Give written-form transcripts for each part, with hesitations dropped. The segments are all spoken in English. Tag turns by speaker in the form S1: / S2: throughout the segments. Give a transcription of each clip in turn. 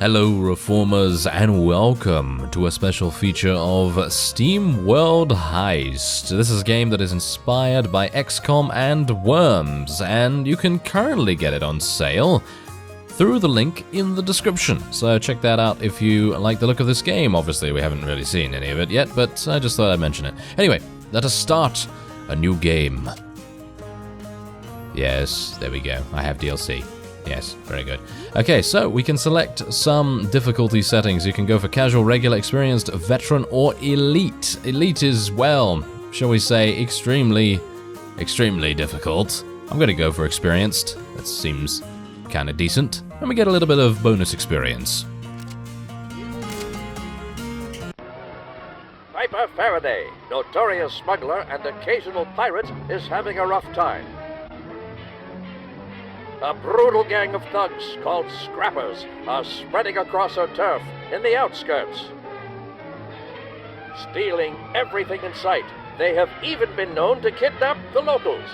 S1: Hello Reformers and welcome to a special feature of SteamWorld Heist. This is a game that is inspired by XCOM and Worms, and you can currently get it on sale through the link in the description. So check that out if you like the look of this game. Obviously we haven't really seen any of it yet, but I just thought I'd mention it. Anyway, let us start a new game. Yes, there we go. I have DLC. Yes, very good. Okay, so we can select some difficulty settings. You can go for casual, regular, experienced, veteran, or elite. Elite is, well, shall we say, extremely difficult. I'm gonna go for experienced. That seems kind of decent. And we get a little bit of bonus experience.
S2: Piper Faraday, notorious smuggler and occasional pirate, is having a rough time. A brutal gang of thugs called Scrappers are spreading across her turf in the outskirts, stealing everything in sight. They have even been known to kidnap the locals.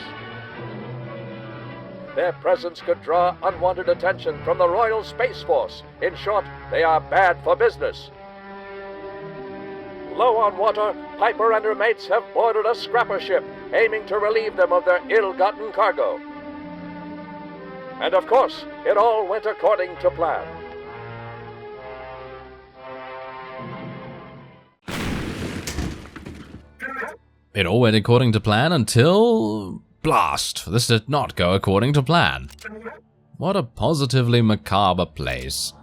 S2: Their presence could draw unwanted attention from the Royal Space Force. In short, they are bad for business. Low on water, Piper and her mates have boarded a scrapper ship, aiming to relieve them of their ill-gotten cargo. And of course, it all went according to plan.
S1: It all went according to plan until... blast! This did not go according to plan. What a positively macabre place.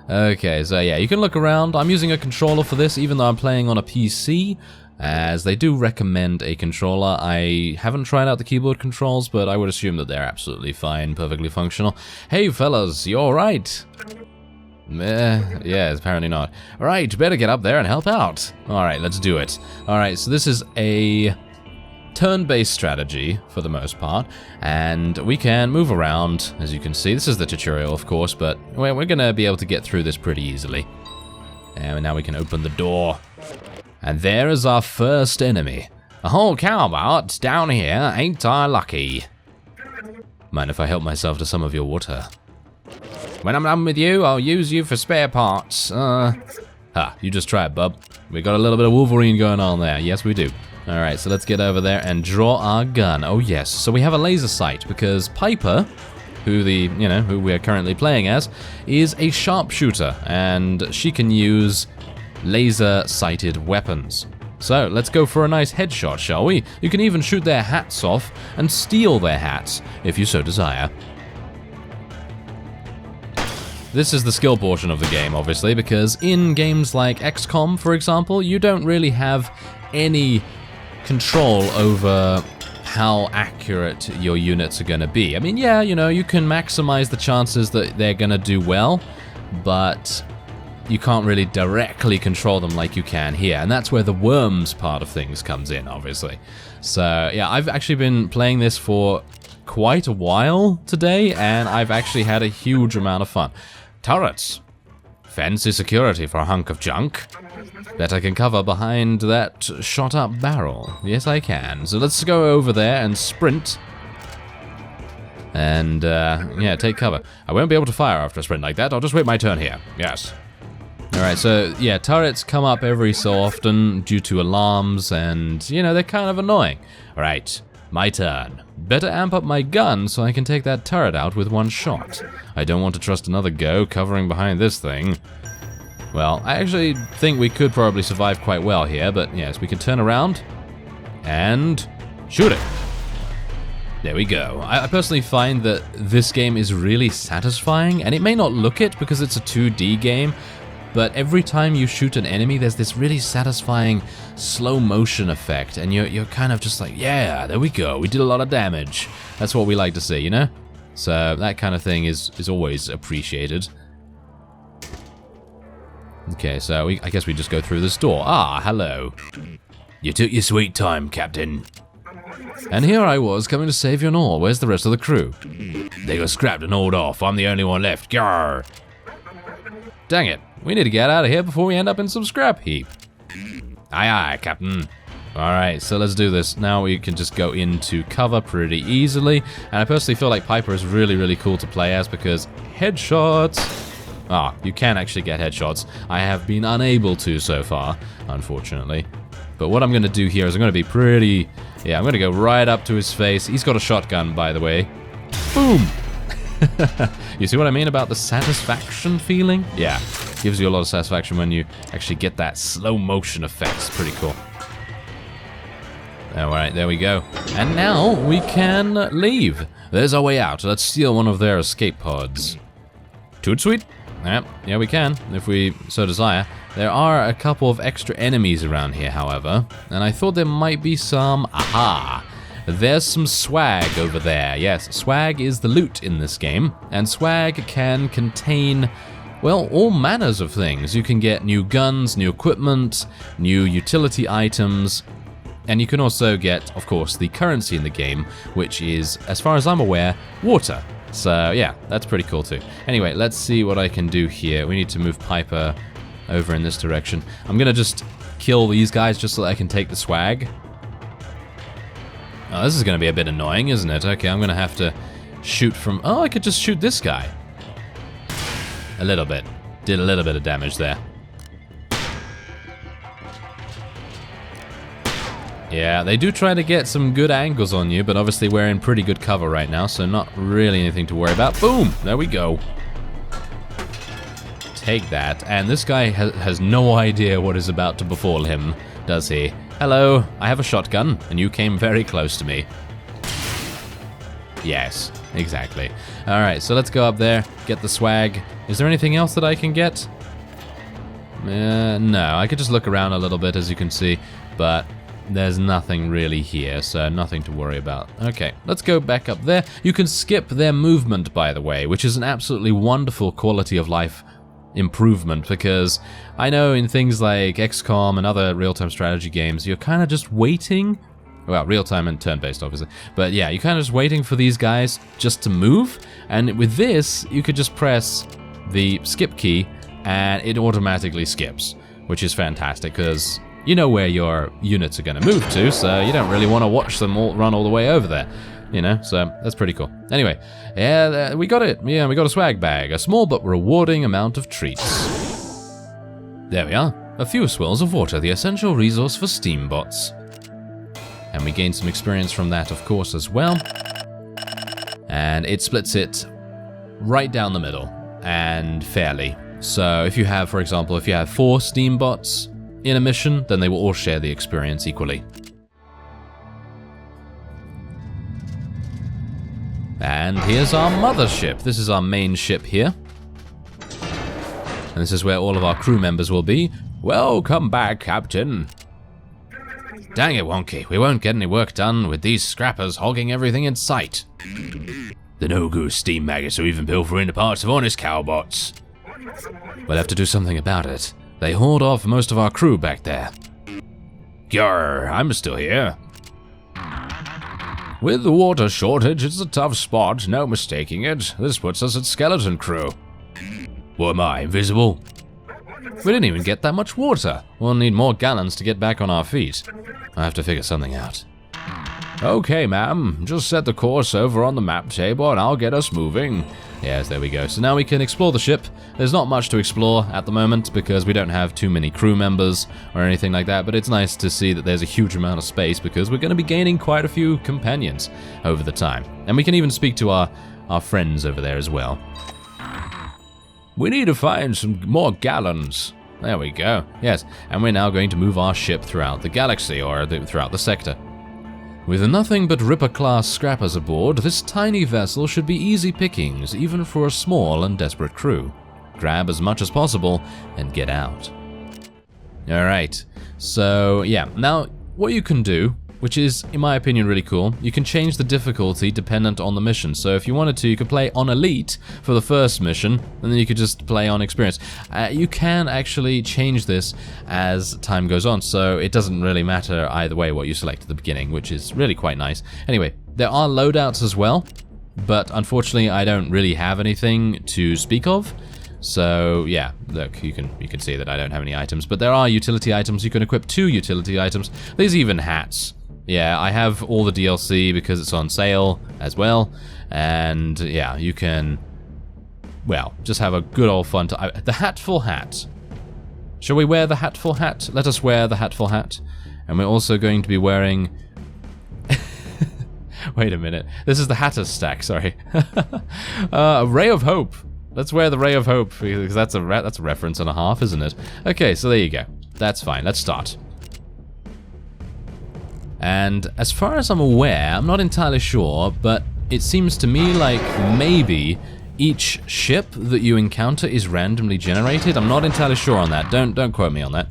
S1: Okay, so yeah, you can look around. I'm using a controller for this, even though I'm playing on a PC, as they do recommend a controller. I haven't tried out the keyboard controls, but I would assume that they're absolutely fine, perfectly functional. Hey fellas, you alright? Yeah, apparently not. Alright, better get up there and help out. Alright, let's do it. Alright, so this is a turn-based strategy, for the most part, and we can move around, as you can see. This is the tutorial, of course, but we're gonna be able to get through this pretty easily. And now we can open the door. And there is our first enemy. A whole cowbot down here, ain't I lucky? Mind if I help myself to some of your water? When I'm done with you, I'll use you for spare parts. You just try it, bub. We got a little bit of Wolverine going on there. Yes, we do. Alright, so let's get over there and draw our gun. Oh yes, so we have a laser sight because Piper, who we are currently playing as, is a sharpshooter, and she can use laser-sighted weapons. So let's go for a nice headshot, shall we? You can even shoot their hats off and steal their hats, if you so desire. This is the skill portion of the game, obviously, because in games like XCOM, for example, you don't really have any control over how accurate your units are going to be. I mean, yeah, you can maximize the chances that they're going to do well, but you can't really directly control them like you can here, and that's where the Worms part of things comes in, obviously. So, yeah, I've actually been playing this for quite a while today, and I've actually had a huge amount of fun. Turrets. Fancy security for a hunk of junk. Bet I can cover behind that shot-up barrel. Yes, I can. So let's go over there and sprint. And, yeah, take cover. I won't be able to fire after a sprint like that. I'll just wait my turn here. Yes. Alright, so, yeah, turrets come up every so often due to alarms, and, they're kind of annoying. Alright, my turn. Better amp up my gun so I can take that turret out with one shot. I don't want to trust another go covering behind this thing. Well, I actually think we could probably survive quite well here, but yes, we can turn around and shoot it. There we go. I personally find that this game is really satisfying, and it may not look it because it's a 2D game, but every time you shoot an enemy, there's this really satisfying slow motion effect, and you're kind of just like, yeah, there we go, we did a lot of damage. That's what we like to see, So that kind of thing is always appreciated. Okay, so I guess we just go through this door. Ah, hello. You took your sweet time, Captain. And here I was, coming to save you and all. Where's the rest of the crew? They got scrapped and hauled off. I'm the only one left. Grr. Dang it. We need to get out of here before we end up in some scrap heap. Aye, aye, Captain. Alright, so let's do this. Now we can just go into cover pretty easily. And I personally feel like Piper is really, really cool to play as because headshots. You can actually get headshots. I have been unable to so far, unfortunately. But what I'm going to do here is I'm going to be pretty... Yeah, I'm going to go right up to his face. He's got a shotgun, by the way. Boom! You see what I mean about the satisfaction feeling? Yeah, gives you a lot of satisfaction when you actually get that slow motion effect. It's pretty cool. Alright, there we go. And now we can leave. There's our way out. Let's steal one of their escape pods. Toot sweet? Yeah, we can, if we so desire. There are a couple of extra enemies around here, however, and I thought there might be some... Aha! There's some swag over there. Yes, swag is the loot in this game, and swag can contain, well, all manners of things. You can get new guns, new equipment, new utility items, and you can also get, of course, the currency in the game, which is, as far as I'm aware, water. So, yeah, that's pretty cool too. Anyway, let's see what I can do here. We need to move Piper over in this direction. I'm gonna just kill these guys just so that I can take the swag. Oh, this is gonna be a bit annoying, isn't it? Okay, I'm gonna have to shoot from... Oh, I could just shoot this guy. A little bit. Did a little bit of damage there. Yeah, they do try to get some good angles on you, but obviously we're in pretty good cover right now, so not really anything to worry about. Boom! There we go. Take that. And this guy has no idea what is about to befall him, does he? Hello, I have a shotgun, and you came very close to me. Yes, exactly. Alright, so let's go up there, get the swag. Is there anything else that I can get? No, I could just look around a little bit, as you can see, but... There's nothing really here, so nothing to worry about. Okay, let's go back up there. You can skip their movement, by the way, which is an absolutely wonderful quality of life improvement, because I know in things like XCOM and other real-time strategy games, you're kind of just waiting. Well, real-time and turn-based, obviously. But yeah, you're kind of just waiting for these guys just to move, and with this, you could just press the skip key, and it automatically skips, which is fantastic, because... You know where your units are going to move to, so you don't really want to watch them all run all the way over there. You know, so that's pretty cool. Anyway, yeah, we got it. Yeah, we got a swag bag. A small but rewarding amount of treats. There we are. A few swills of water, the essential resource for steam bots. And we gained some experience from that, of course, as well. And it splits it right down the middle, and fairly. So if you have, for example, if you have 4 steam bots in a mission, then they will all share the experience equally. And here's our mothership. This is our main ship here. And this is where all of our crew members will be. Welcome back, Captain. Dang it, Wonky. We won't get any work done with these scrappers hogging everything in sight. The no-goose steam maggots are even pilfering the parts of honest cowbots. We'll have to do something about it. They hauled off most of our crew back there. Grr, I'm still here. With the water shortage, it's a tough spot, no mistaking it. This puts us at skeleton crew. What am I, invisible? We didn't even get that much water. We'll need more gallons to get back on our feet. I have to figure something out. Okay, ma'am. Just set the course over on the map table and I'll get us moving. Yes, there we go. So now we can explore the ship. There's not much to explore at the moment because we don't have too many crew members or anything like that, but it's nice to see that there's a huge amount of space because we're going to be gaining quite a few companions over the time. And we can even speak to our friends over there as well. We need to find some more gallons. There we go. Yes, and we're now going to move our ship throughout the galaxy, or throughout the sector. With nothing but Ripper-class scrappers aboard, this tiny vessel should be easy pickings, even for a small and desperate crew. Grab as much as possible and get out. Alright, so yeah, now what you can do, which is, in my opinion, really cool, you can change the difficulty dependent on the mission. So if you wanted to, you could play on Elite for the first mission, and then you could just play on Experience. You can actually change this as time goes on, so it doesn't really matter either way what you select at the beginning, which is really quite nice. Anyway, there are loadouts as well, but unfortunately I don't really have anything to speak of. So yeah, look, you can see that I don't have any items, but there are utility items. You can equip 2 utility items. There's even hats. Yeah, I have all the DLC because it's on sale as well, and yeah, you can well, just have a good old fun time. The hatful hat. Shall we wear the hatful hat? Let us wear the hatful hat. And we're also going to be wearing... Wait a minute. This is the Hatter's stack, sorry. A Ray of Hope. Let's wear the Ray of Hope, because that's a reference and a half, isn't it? Okay, so there you go. That's fine. Let's start. And as far as I'm aware, I'm not entirely sure, but it seems to me like maybe each ship that you encounter is randomly generated. I'm not entirely sure on that. Don't quote me on that.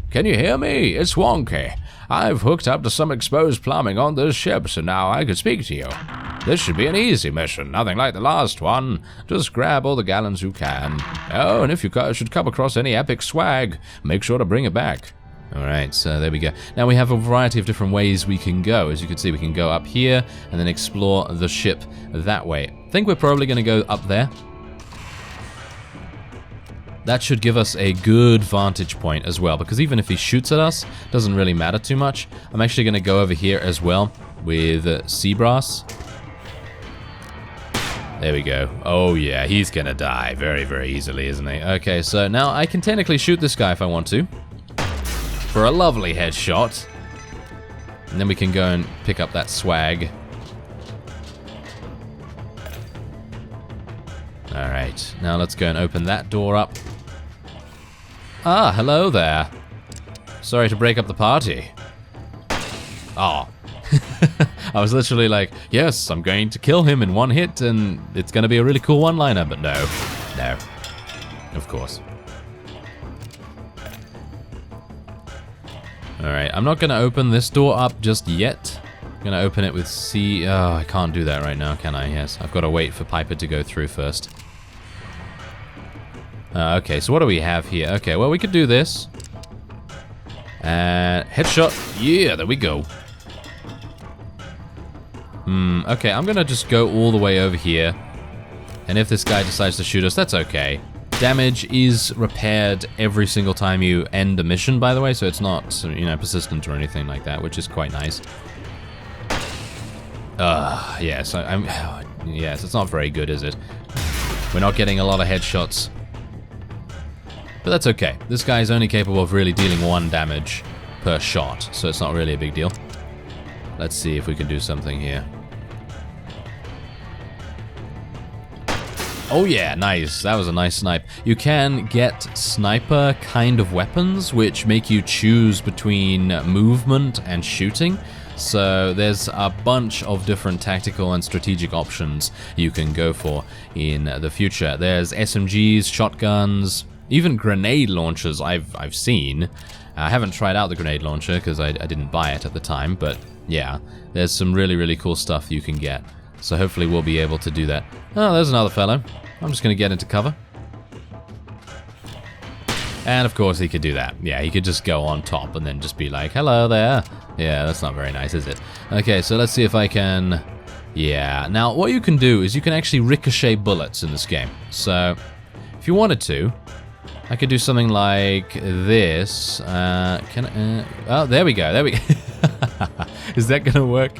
S1: Can you hear me? It's Wonky. I've hooked up to some exposed plumbing on this ship, so now I can speak to you. This should be an easy mission, nothing like the last one. Just grab all the gallons you can. Oh, and if you should come across any epic swag, make sure to bring it back. Alright, so there we go. Now we have a variety of different ways we can go. As you can see, we can go up here and then explore the ship that way. I think we're probably going to go up there. That should give us a good vantage point as well, because even if he shoots at us, doesn't really matter too much. I'm actually going to go over here as well with Seabrass. There we go. Oh yeah, he's going to die very, very easily, isn't he? Okay, so now I can technically shoot this guy if I want to. For a lovely headshot. And then we can go and pick up that swag. Alright, now let's go and open that door up. Ah, hello there. Sorry to break up the party. Oh. I was literally like, yes, I'm going to kill him in one hit, and it's going to be a really cool one-liner, but no. No. Of course. Alright, I'm not going to open this door up just yet. I'm going to open it with C... Oh, I can't do that right now, can I? Yes, I've got to wait for Piper to go through first. Okay, so what do we have here? Okay, well, we could do this. And headshot. Yeah, there we go. Okay, I'm going to just go all the way over here. And if this guy decides to shoot us, that's okay. Damage is repaired every single time you end a mission, by the way, so it's not, you know, persistent or anything like that, which is quite nice. Yes, yes, it's not very good, is it? We're not getting a lot of headshots. But that's okay. This guy is only capable of really dealing 1 damage per shot, so it's not really a big deal. Let's see if we can do something here. Oh yeah, nice. That was a nice snipe. You can get sniper kind of weapons, which make you choose between movement and shooting. So there's a bunch of different tactical and strategic options you can go for in the future. There's SMGs, shotguns, even grenade launchers I've seen. I haven't tried out the grenade launcher because I didn't buy it at the time, but yeah, there's some really, really cool stuff you can get. So hopefully we'll be able to do that. Oh, there's another fellow. I'm just going to get into cover. And of course he could do that. Yeah, he could just go on top and then just be like, hello there. Yeah, that's not very nice, is it? Okay, so let's see if I can... Yeah, now what you can do is you can actually ricochet bullets in this game. So if you wanted to, I could do something like this. Oh, there we go. There we go. Is that going to work?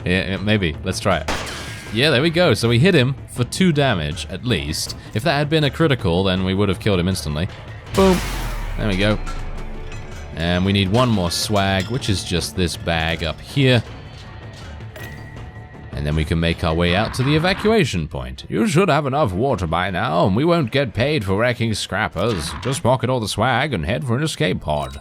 S1: Yeah, maybe. Let's try it. Yeah, there we go. So we hit him for 2 damage, at least. If that had been a critical, then we would have killed him instantly. Boom. There we go. And we need 1 more swag, which is just this bag up here. And then we can make our way out to the evacuation point. You should have enough water by now, and we won't get paid for wrecking scrappers. Just pocket all the swag and head for an escape pod.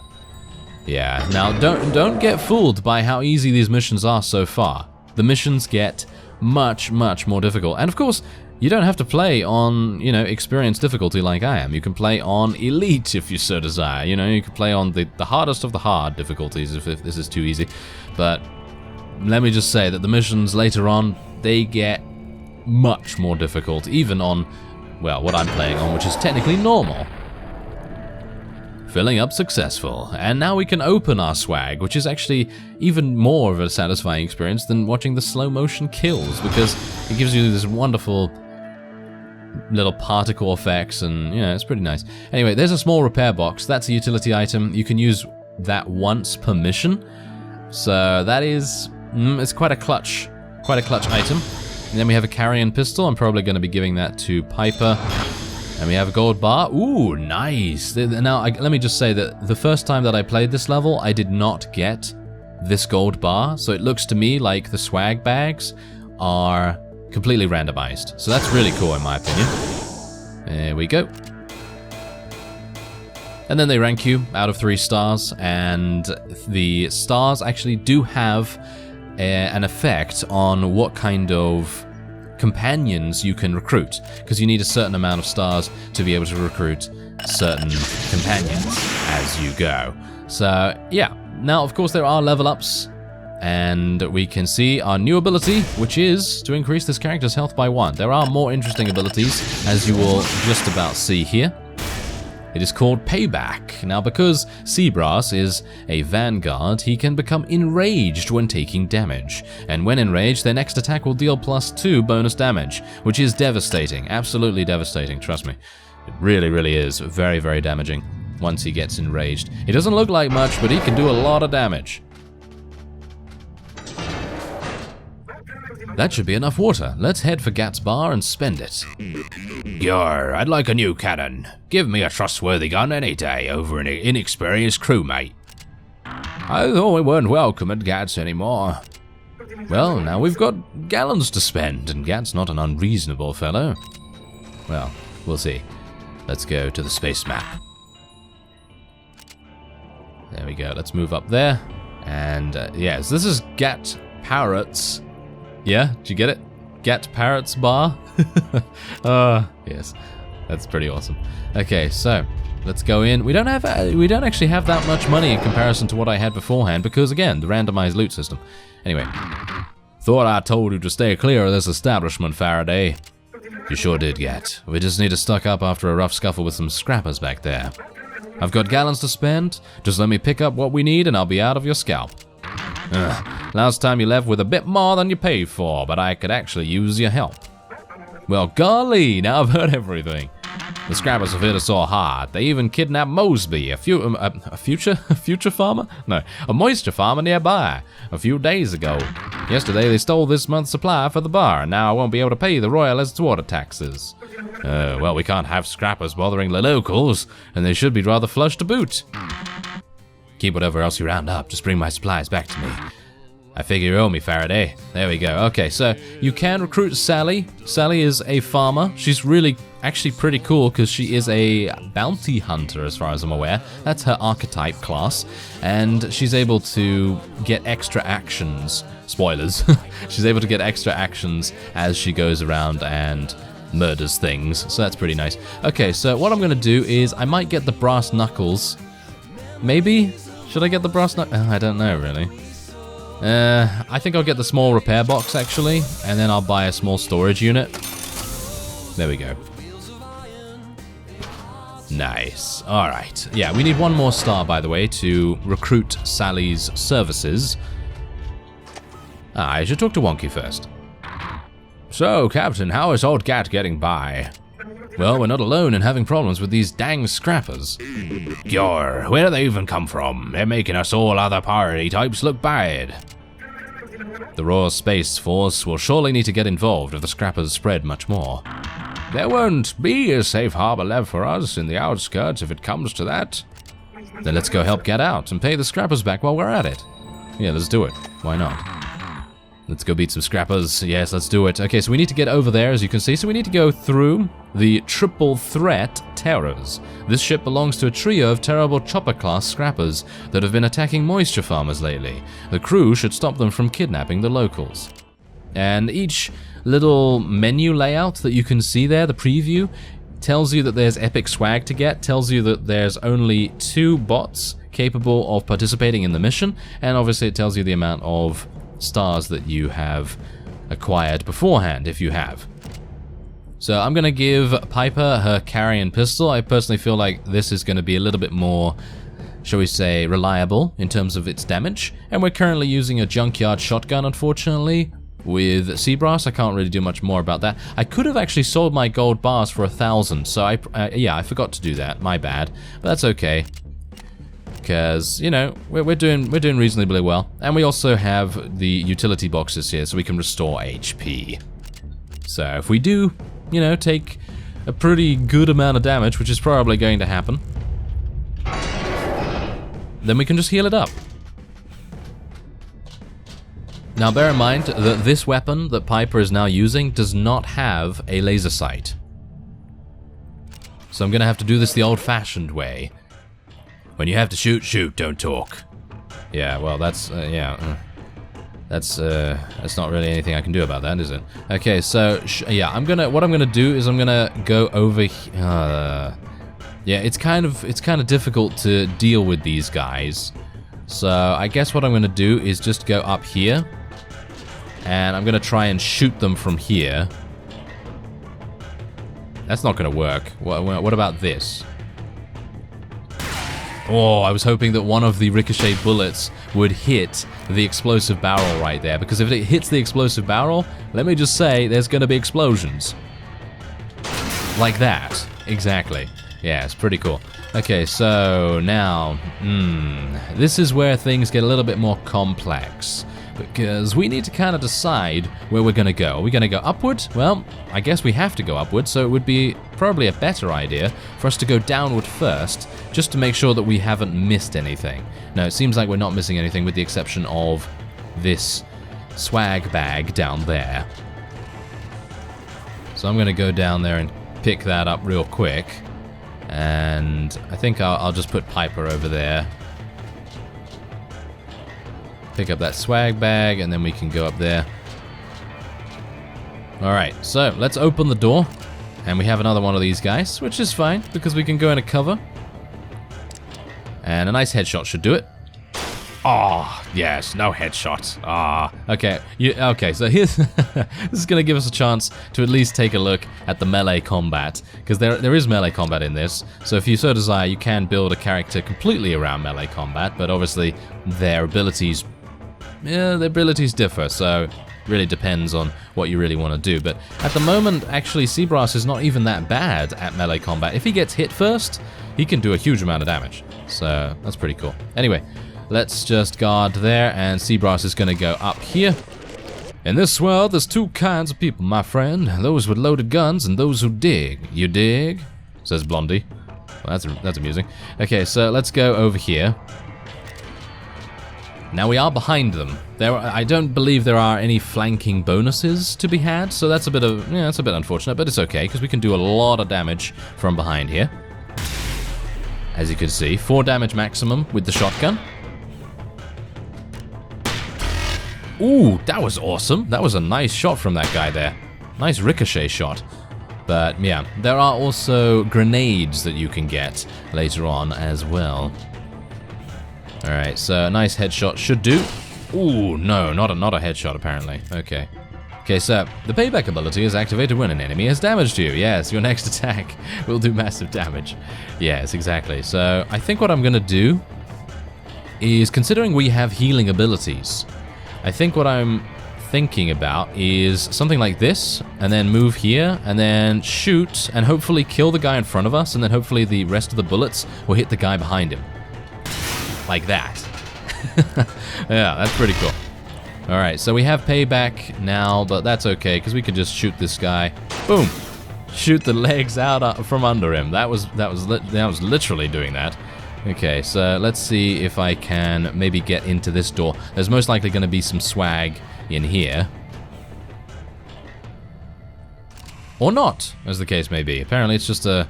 S1: Yeah, now don't get fooled by how easy these missions are so far. The missions get much, much more difficult. And of course, you don't have to play on, you know, experienced difficulty like I am. You can play on elite if you so desire. You know, you can play on the hardest of the hard difficulties if this is too easy. But let me just say that the missions later on, they get much more difficult, even on, well, what I'm playing on, which is technically normal. Filling up successful, and now we can open our swag, which is actually even more of a satisfying experience than watching the slow motion kills, because it gives you this wonderful little particle effects, and yeah, it's pretty nice. Anyway, there's a small repair box. That's a utility item. You can use that once per mission, so that is it's quite a clutch item. And then we have a carrion pistol. I'm probably going to be giving that to Piper. And we have a gold bar. Ooh, nice. Now, let me just say that the first time that I played this level, I did not get this gold bar. So it looks to me like the swag bags are completely randomized. So that's really cool in my opinion. There we go. And then they rank you out of 3 stars, and the stars actually do have an effect on what kind of companions you can recruit, because you need a certain amount of stars to be able to recruit certain companions as you go. So yeah, now of course there are level ups, and we can see our new ability, which is to increase this character's health by 1. There are more interesting abilities, as you will just about see here. It is called Payback. Now, because Seabrass is a vanguard, he can become enraged when taking damage. And when enraged, their next attack will deal +2 bonus damage, which is devastating. Absolutely devastating, trust me. It really, really is very, very damaging once he gets enraged. He doesn't look like much, but he can do a lot of damage. That should be enough water. Let's head for GAT's bar and spend it.
S3: Yar, I'd like a new cannon. Give me a trustworthy gun any day over an inexperienced crewmate.
S1: I thought we weren't welcome at GAT's anymore. Well, now we've got gallons to spend, and GAT's not an unreasonable fellow. Well, we'll see. Let's go to the space map. There we go. Let's move up there. And yes, this is GAT PARRET's. Yeah, did you get it? GAT PARRET's bar? Yes, that's pretty awesome. Okay, so let's go in. We don't actually have that much money in comparison to what I had beforehand because, again, the randomized loot system. Anyway, thought I told you to stay clear of this establishment, Faraday. You sure did, GAT. We just need to stock up after a rough scuffle with some scrappers back there. I've got gallons to spend. Just let me pick up what we need and I'll be out of your scalp. Last time you left with a bit more than you paid for, but I could actually use your help. Well, golly, now I've heard everything. The scrappers have hit us all hard. They even kidnapped Mosby, a future farmer? No, a moisture farmer nearby, a few days ago. Yesterday they stole this month's supply for the bar, and now I won't be able to pay the royalist water taxes. Well, we can't have scrappers bothering the locals, and they should be rather flush to boot. Keep whatever else you round up, just bring my supplies back to me. I figure you owe me, Faraday. There we go. Okay, so you can recruit Sally. Sally is a farmer. She's really actually pretty cool because she is a bounty hunter as far as I'm aware. That's her archetype class. And she's able to get extra actions. Spoilers. She's able to get extra actions as she goes around and murders things. So that's pretty nice. Okay, so what I'm going to do is I might get the brass knuckles. Maybe? Should I get the brass knuckles? I don't know, really. I think I'll get the small repair box, actually, and then I'll buy a small storage unit. There we go. Nice. Alright. Yeah, we need one more star, by the way, to recruit Sally's services. I should talk to Wonky first. So, Captain, how is old GAT getting by? Well, we're not alone in having problems with these dang scrappers.
S3: Yor, where do they even come from? They're making us all other party types look bad.
S1: The Royal Space Force will surely need to get involved if the scrappers spread much more.
S3: There won't be a safe harbor left for us in the outskirts if it comes to that.
S1: Then let's go help get out and pay the scrappers back while we're at it. Yeah, let's do it. Why not? Let's go beat some scrappers. Yes, let's do it. Okay, so we need to get over there, as you can see. So we need to go through the Triple Threat Terrors. This ship belongs to a trio of terrible chopper-class scrappers that have been attacking moisture farmers lately. The crew should stop them from kidnapping the locals. And each little menu layout that you can see there, the preview, tells you that there's epic swag to get, tells you that there's only 2 bots capable of participating in the mission, and obviously it tells you the amount of stars that you have acquired beforehand, if you have. So I'm going to give Piper her carrion pistol. I personally feel like this is going to be a little bit more, shall we say, reliable in terms of its damage. And we're currently using a junkyard shotgun, unfortunately. With Seabrass, I can't really do much more about that. I could have actually sold my gold bars for 1,000, so I forgot to do that. My bad, but that's okay. Because, you know, we're doing reasonably well. And we also have the utility boxes here, so we can restore HP. So if we do, you know, take a pretty good amount of damage, which is probably going to happen, then we can just heal it up. Now bear in mind that this weapon that Piper is now using does not have a laser sight. So I'm gonna have to do this the old-fashioned way.
S3: When you have to shoot, shoot, don't talk.
S1: Yeah, well, that's, that's not really anything I can do about that, is it? Okay, so, yeah, what I'm gonna do is I'm gonna go over here. Yeah, it's kind of difficult to deal with these guys. So, I guess what I'm gonna do is just go up here. And I'm gonna try and shoot them from here. That's not gonna work. What about this? Oh, I was hoping that one of the ricochet bullets would hit the explosive barrel right there. Because if it hits the explosive barrel, let me just say, there's gonna be explosions. Like that. Exactly. Yeah, it's pretty cool. Okay, so now, this is where things get a little bit more complex. Because we need to kind of decide where we're going to go. Are we going to go upward? Well, I guess we have to go upward, so it would be probably a better idea for us to go downward first, just to make sure that we haven't missed anything. No, it seems like we're not missing anything with the exception of this swag bag down there. So I'm going to go down there and pick that up real quick. And I think I'll just put Piper over there. Pick up that swag bag, and then we can go up there. Alright, so let's open the door. And we have another one of these guys, which is fine, because we can go into cover. And a nice headshot should do it.
S3: Oh, yes, no headshot. Ah.
S1: Okay, okay, so here's... this is going to give us a chance to at least take a look at the melee combat. Because there is melee combat in this. So if you so desire, you can build a character completely around melee combat. But obviously, their abilities differ, so it really depends on what you really want to do. But at the moment, actually, Seabrass is not even that bad at melee combat. If he gets hit first, he can do a huge amount of damage. So that's pretty cool. Anyway, let's just guard there, and Seabrass is going to go up here. In this world, there's two kinds of people, my friend. Those with loaded guns and those who dig. You dig? Says Blondie. Well, that's amusing. Okay, so let's go over here. Now we are behind them. I don't believe there are any flanking bonuses to be had, so that's a bit unfortunate, but it's okay because we can do a lot of damage from behind here. As you can see, 4 damage maximum with the shotgun. Ooh, that was awesome. That was a nice shot from that guy there. Nice ricochet shot. But yeah, there are also grenades that you can get later on as well. Alright, so a nice headshot should do. Ooh, no, not a headshot apparently. Okay. Okay, so the payback ability is activated when an enemy has damaged you. Yes, your next attack will do massive damage. Yes, exactly. So I think what I'm going to do is, considering we have healing abilities, I think what I'm thinking about is something like this, and then move here, and then shoot, and hopefully kill the guy in front of us, and then hopefully the rest of the bullets will hit the guy behind him. Like that. Yeah, that's pretty cool. Alright, so we have payback now, but that's okay, because we can just shoot this guy. Boom! Shoot the legs out from under him. That was literally doing that. Okay, so let's see if I can maybe get into this door. There's most likely going to be some swag in here. Or not, as the case may be. Apparently it's just a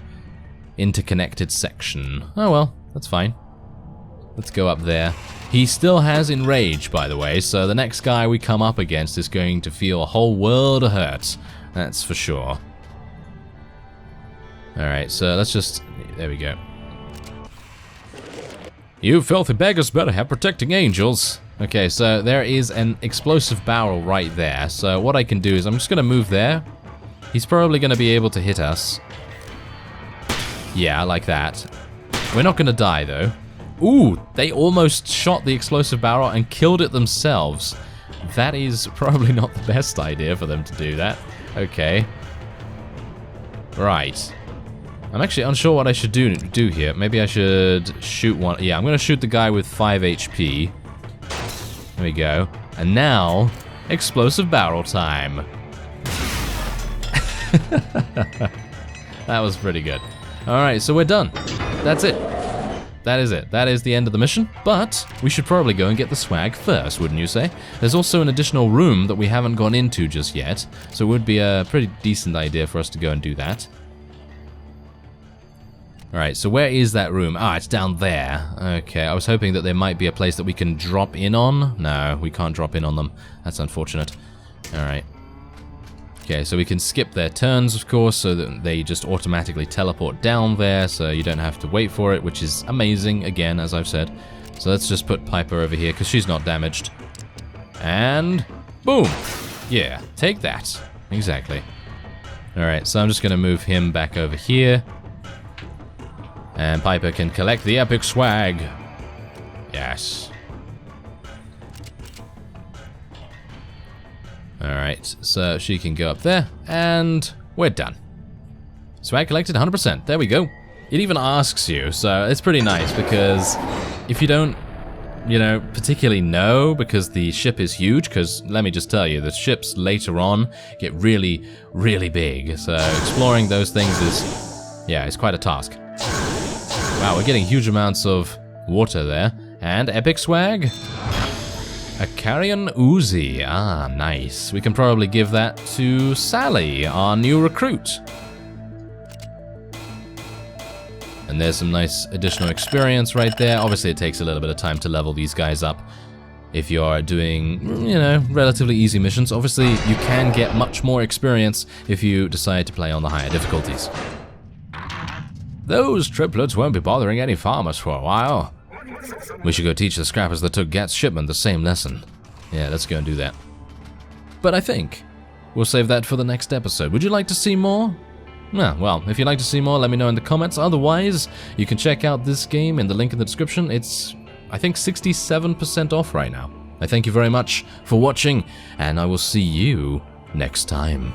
S1: interconnected section. Oh well, that's fine. Let's go up there. He still has Enrage, by the way, so the next guy we come up against is going to feel a whole world of hurt. That's for sure. Alright, so let's just... there we go. You filthy beggars better have protecting angels. Okay, so there is an explosive barrel right there. So what I can do is I'm just going to move there. He's probably going to be able to hit us. Yeah, like that. We're not going to die, though. Ooh, they almost shot the explosive barrel and killed it themselves. That is probably not the best idea for them to do that. Okay. Right. I'm actually unsure what I should do here. Maybe I should shoot one. Yeah, I'm going to shoot the guy with 5 HP. There we go. And now, explosive barrel time. That was pretty good. Alright, so we're done. That's it. That is it. That is the end of the mission, but we should probably go and get the swag first, wouldn't you say? There's also an additional room that we haven't gone into just yet, so it would be a pretty decent idea for us to go and do that. Alright, so where is that room? Ah, it's down there. Okay, I was hoping that there might be a place that we can drop in on. No, we can't drop in on them. That's unfortunate. Alright. Okay, so we can skip their turns, of course, so that they just automatically teleport down there, so you don't have to wait for it, which is amazing, again, as I've said. So let's just put Piper over here, because she's not damaged. And boom! Yeah, take that. Exactly. Alright, so I'm just going to move him back over here. And Piper can collect the epic swag. Yes. Alright, so she can go up there, and we're done. Swag collected 100%. There we go. It even asks you, so it's pretty nice, because if you don't, you know, particularly know, because the ship is huge, because let me just tell you, the ships later on get really, really big, so exploring those things is, yeah, it's quite a task. Wow, we're getting huge amounts of water there, and epic swag. A Carrion Uzi. Ah, nice. We can probably give that to Sally, our new recruit. And there's some nice additional experience right there. Obviously, it takes a little bit of time to level these guys up if you're doing, you know, relatively easy missions. Obviously, you can get much more experience if you decide to play on the higher difficulties. Those triplets won't be bothering any farmers for a while. We should go teach the scrappers that took GAT's shipment the same lesson. Yeah, let's go and do that. But I think we'll save that for the next episode. Would you like to see more? Well, if you'd like to see more, let me know in the comments. Otherwise, you can check out this game in the link in the description. It's, I think, 67% off right now. I thank you very much for watching, and I will see you next time.